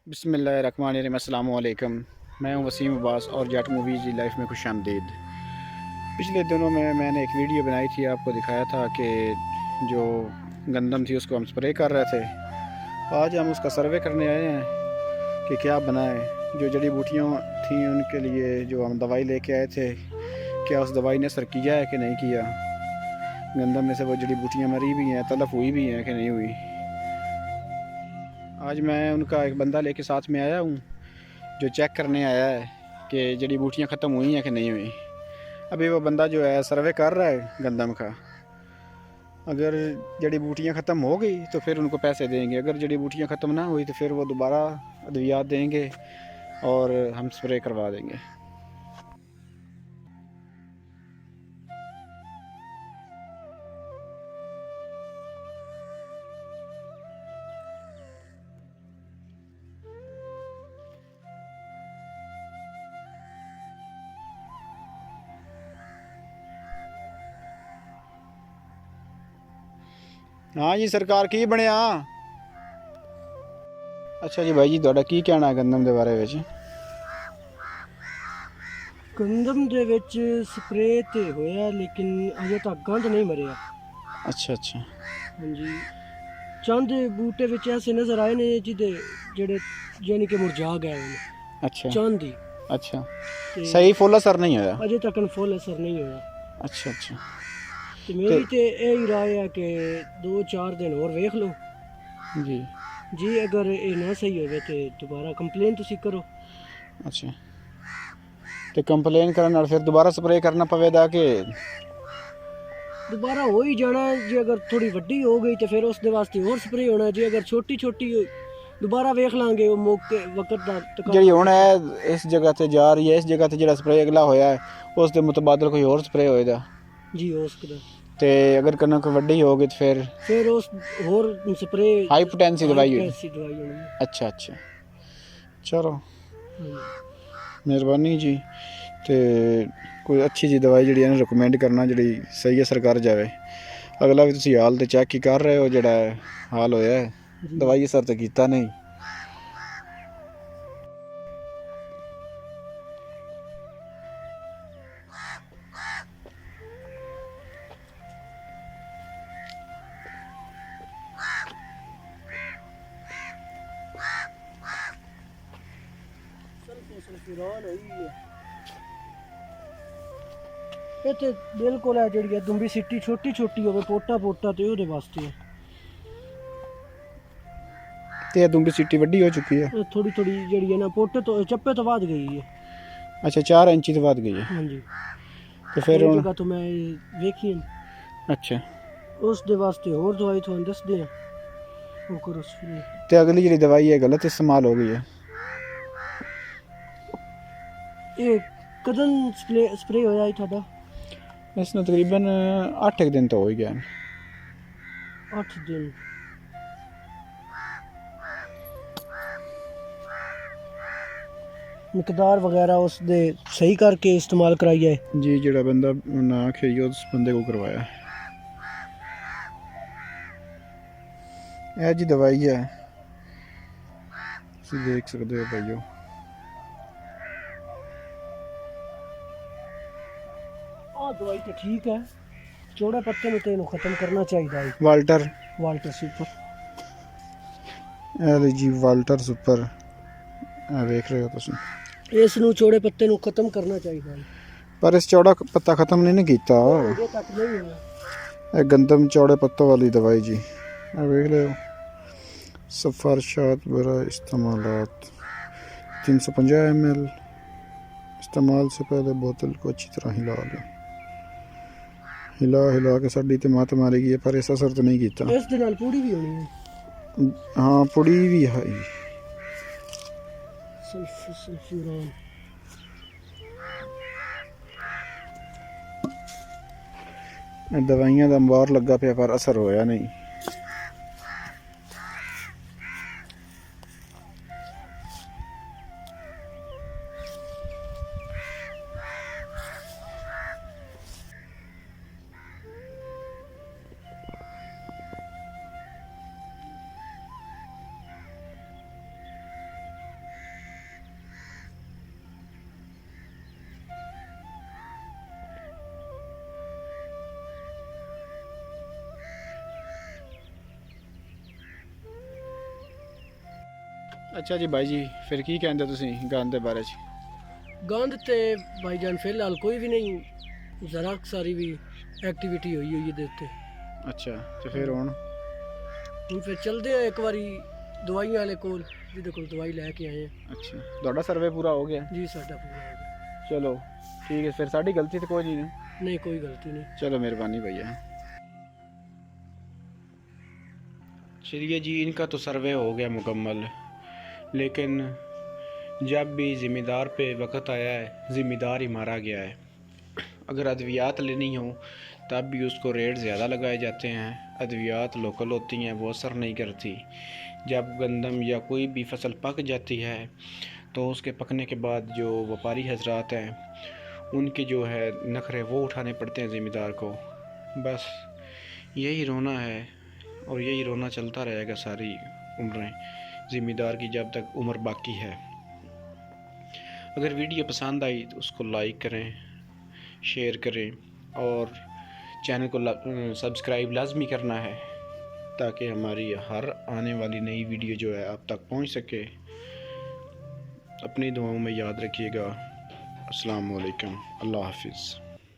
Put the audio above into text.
बिस्मिल्लाहिर्रहमानिर्रहीम। अस्सलाम वालेकुम। मैं हूं वसीम अब्बास और जट मूवीज़ लाइफ में खुशामदीद। पिछले दिनों में मैंने एक वीडियो बनाई थी, आपको दिखाया था कि जो गंदम थी उसको हम स्प्रे कर रहे थे। आज हम उसका सर्वे करने आए हैं कि क्या बनाए। जो जड़ी बूटियाँ थी उनके लिए जो हम दवाई लेके आए थे, क्या उस दवाई ने असर किया है कि नहीं किया। गंदम में से वो जड़ी बूटियाँ मरी भी हैं, तलफ हुई भी हैं कि नहीं हुई। आज मैं उनका एक बंदा लेके साथ में आया हूँ जो चेक करने आया है कि जड़ी बूटियाँ ख़त्म हुई हैं कि नहीं हुई। अभी वो बंदा जो है सर्वे कर रहा है गंदम का। अगर जड़ी बूटियाँ ख़त्म हो गई तो फिर उनको पैसे देंगे, अगर जड़ी बूटियाँ ख़त्म ना हुई तो फिर वो दोबारा अद्वियात देंगे और हम स्प्रे करवा देंगे। हाँ जी, सरकार की बनया। अच्छा जी भाई जी, ਤੁਹਾਡਾ ਕੀ ਕਹਿਣਾ ਹੈ ਗੰਦਮ ਦੇ ਬਾਰੇ ਵਿੱਚ? ਗੰਦਮ ਦੇ ਵਿੱਚ ਸਪਰੇਅ ਤੇ ਹੋਇਆ ਲੇਕਿਨ ਅਜੇ ਤੱਕ ਗੰਦ ਨਹੀਂ ਮਰਿਆ। ਅੱਛਾ ਅੱਛਾ। ਹਾਂਜੀ, ਚੰਦ ਬੂਟੇ ਵਿੱਚ ਐਸੇ ਨਜ਼ਰ ਆਏ ਨੇ ਜਿਹਦੇ ਜਿਹੜੇ ਯਾਨੀ ਕਿ ਮੁਰਝਾ ਗਏ ਨੇ। ਅੱਛਾ ਚੰਦ ਹੀ ਅੱਛਾ, ਤੇ ਸਹੀ ਫੁੱਲ ਅਸਰ ਨਹੀਂ ਹੋਇਆ। ਅਜੇ ਤੱਕ ਫੁੱਲ ਅਸਰ ਨਹੀਂ ਹੋਇਆ। ਅੱਛਾ ਅੱਛਾ। ਤੇ ਤੇ ਮੇਰੀ ਤੇ ਇਹ ਹੀ ਰਾਏ ਹੈ ਕਿ 2-4 ਦਿਨ ਹੋਰ ਵੇਖ ਲਓ ਜੀ ਜੀ। ਅਗਰ ਇਹ ਨਾ ਸਹੀ ਹੋਵੇ ਤੇ ਦੁਬਾਰਾ ਕੰਪਲੇਨ ਤੁਸੀਂ ਕਰੋ। ਅੱਛਾ, ਤੇ ਕੰਪਲੇਨ ਕਰਨ ਨਾਲ ਫਿਰ ਦੁਬਾਰਾ ਸਪਰੇਅ ਕਰਨਾ ਪਵੇਗਾ ਕਿ? ਦੁਬਾਰਾ ਹੋ ਹੀ ਜਾਣਾ ਜੇ ਅਗਰ ਥੋੜੀ ਵੱਡੀ ਹੋ ਗਈ ਤੇ ਫਿਰ ਉਸ ਦੇ ਵਾਸਤੇ ਹੋਰ ਸਪਰੇਅ ਹੋਣਾ। ਜੇ ਅਗਰ ਛੋਟੀ ਛੋਟੀ ਦੁਬਾਰਾ ਵੇਖ ਲਾਂਗੇ ਉਹ ਮੌਕੇ ਵਕਤ ਦਾ ਜਿਹੜੀ ਹੁਣ ਹੈ ਇਸ ਜਗ੍ਹਾ ਤੇ ਜਾ ਰਹੀ ਹੈ, ਇਸ ਜਗ੍ਹਾ ਤੇ ਜਿਹੜਾ ਸਪਰੇਅ ਅਗਲਾ ਹੋਇਆ ਹੈ ਉਸ ਦੇ ਮੁਤਬਾਦਲ ਕੋਈ ਹੋਰ ਸਪਰੇਅ ਹੋਏਗਾ ਜੀ ਹੋ ਸਕਦਾ। ਤੇ ਅਗਰ ਕਣਕ ਵੱਡੀ ਹੋ ਗਈ ਤੇ ਫਿਰ ਉਸ ਹੋਰ ਸਪਰੇਅ ਹਾਈ ਪੋਟੈਂਸੀ ਦਵਾਈ ਹੋਣੀ। ਹੋਣੀ। ਅੱਛਾ ਅੱਛਾ, ਚਲੋ ਹਾਂਜੀ। ਮਿਹਰਬਾਨੀ ਜੀ। ਤੇ ਕੋਈ ਅੱਛੀ ਜੀ ਦਵਾਈ ਜਿਹੜੀ ਇਹਨੂੰ ਰਿਕਮੈਂਡ ਕਰਨਾ ਜਿਹੜੀ ਸਹੀ ਅਸਰ ਕਰ ਜਾਵੇ। ਅਗਲਾ ਵੀ ਤੁਸੀਂ ਹਾਲ ਤੇ ਚੈੱਕ ਹੀ ਕਰ ਰਹੇ ਹੋ, ਜਿਹੜਾ ਹਾਲ ਹੋਇਆ ਹੈ ਦਵਾਈ ਅਸਰ ਤੇ ਕੀਤਾ ਨਹੀਂ। ਇਹ ਤੇ ਬਿਲਕੁਲ ਹੈ ਜਿਹੜੀ ਦੁੰਬੀ ਸਿੱਟੀ ਛੋਟੀ ਛੋਟੀ ਹੋਵੇ ਪੋਟਾ ਪੋਟਾ ਤੇ ਉਹਦੇ ਵਾਸਤੇ ਹੈ। ਤੇ ਇਹ ਦੁੰਬੀ ਸਿੱਟੀ ਵੱਡੀ ਹੋ ਚੁੱਕੀ ਹੈ। ਥੋੜੀ ਥੋੜੀ ਜਿਹੜੀ ਹੈ ਨਾ ਪੋਟੇ ਤੋਂ ਚੱਪੇ ਤੋਂ ਵੱਧ ਗਈ ਹੈ। ਅੱਛਾ, 4 ਇੰਚੀ ਤੋਂ ਵੱਧ ਗਈ ਹੈ। ਹਾਂਜੀ, ਤੇ ਫਿਰ ਉਹ ਹੁਣ ਜਗ੍ਹਾ ਤੋਂ ਮੈਂ ਵੇਖੀ। ਅੱਛਾ, ਉਸ ਦੇ ਵਾਸਤੇ ਹੋਰ ਦਵਾਈ ਤੁਹਾਨੂੰ ਦੱਸਦੇ ਆ, ਉਹ ਕਰੋ ਸਪਰੇ। ਤੇ ਅਗਲੀ ਜਿਹੜੀ ਦਵਾਈ ਹੈ ਗਲਤ ਇਸਤੇਮਾਲ ਹੋ ਗਈ ਹੈ। ਇਹ ਕਦੋਂ ਸਪਰੇ ਹੋਇਆ ਤੁਹਾਡਾ? ਇਸ ਨੂੰ ਤਕਰੀਬਨ 8 ਦਿਨ ਤੋਂ ਹੋ ਹੀ ਗਿਆ। 8 ਦਿਨ। ਮਿਕਦਾਰ ਵਗੈਰਾ ਉਸ ਦੇ ਸਹੀ ਕਰਕੇ ਇਸਤੇਮਾਲ ਕਰਾਈਏ ਜੀ। ਜਿਹੜਾ ਬੰਦਾ ਨਾ ਖਾਈ ਉਸ ਬੰਦੇ को करवाया। ਇਹ ਜੀ ਦਵਾਈ ਹੈ, ਤੁਸੀਂ ਦੇਖ ਸਕਦੇ ਹੋ ਭਾਈਓ। ਆਹ ਦਵਾਈ ਤਾਂ ਠੀਕ ਹੈ, ਚੌੜੇ ਪੱਤੇ ਨੂੰ ਤੇ ਇਹਨੂੰ ਖਤਮ ਕਰਨਾ ਚਾਹੀਦਾ ਹੈ। Walter super. ਇਹ ਜੀ ਵਾਲਟਰ ਸੁਪਰ, ਇਹ ਵੇਖ ਰਹੇ ਹੋ ਤੁਸੀਂ। ਇਸ ਨੂੰ ਚੌੜੇ ਪੱਤੇ ਨੂੰ ਖਤਮ ਕਰਨਾ ਚਾਹੀਦਾ ਹੈ, ਪਰ ਇਸ ਚੌੜਾ ਪੱਤਾ ਖਤਮ ਨਹੀਂ ਕੀਤਾ। ਅਜੇ ਤੱਕ ਨਹੀਂ ਹੋਇਆ। ਇਹ ਗੰਦਮ ਚੌੜੇ ਪੱਤों वाली दवाई जी, ਇਹ ਵੇਖ ਰਹੇ ਹੋ। सिफारिशात बरा इस्तेमालात 350 ml। इस्तेमाल से पहले बोतल को अच्छी तरह हिला लें। हिला के साड़ी ते मत मारेगी है, पर इस असर तो नहीं किया। ਇਸ ਦੇ ਨਾਲ ਪੂੜੀ ਵੀ ਹੋਣੀ ਹੈ। हाँ, पुड़ी भी है। सल्फ्यूरान दवाइयां का अंबार लगा पे पर असर होया नहीं। अच्छा जी भाई जी, फिर की कहते तुसी गंद दे बारे च? गंद ते भाईजान फिलहाल कोई भी नहीं, जरा सारी भी एक्टिविटी हुई हुई है उत्ते। अच्छा तो फिर हुण ਹੁਣ ਫਿਰ ਚਲਦੇ ਆ ਇੱਕ ਵਾਰੀ ਦਵਾਈਆਂ ਵਾਲੇ ਕੋਲ, ਜਿਹਦੇ ਕੋਲ ਦਵਾਈ ਲੈ ਕੇ ਆਏ ਆ। अच्छा ਤੁਹਾਡਾ ਸਰਵੇ ਪੂਰਾ ਹੋ ਗਿਆ? ਜੀ ਸਾਡਾ ਪੂਰਾ ਹੋ ਗਿਆ। चलो ठीक है, फिर साड़ी गलती तो कोई नहीं है। नहीं कोई गलती नहीं। चलो मेहरबानी भैया। चलिए जी, इनका तो सर्वे हो गया मुकम्मल, लेकिन जब भी ज़िम्मेदार पे वक्त आया है, ज़िम्मेदार ही मारा गया है। अगर अद्वियात लेनी हो तब भी उसको रेट ज़्यादा लगाए जाते हैं। अद्वियात लोकल होती हैं, वो असर नहीं करती। जब गंदम या कोई भी फसल पक जाती है तो उसके पकने के बाद जो व्यापारी हजरात हैं उनके जो है नखरे वो उठाने पड़ते हैं ज़िम्मेदार को। बस यही रोना है और यही रोना चलता रहेगा सारी उम्रें ज़िम्मेदार की, जब तक उम्र बाकी है। अगर वीडियो पसंद आई तो उसको लाइक करें, शेयर करें और चैनल को सब्सक्राइब लाजमी करना है, ताकि हमारी हर आने वाली नई वीडियो जो है आप तक पहुंच सके। अपनी दुआओं में याद रखिएगा। अस्सलाम वालेकुम, अल्लाह हाफिज़।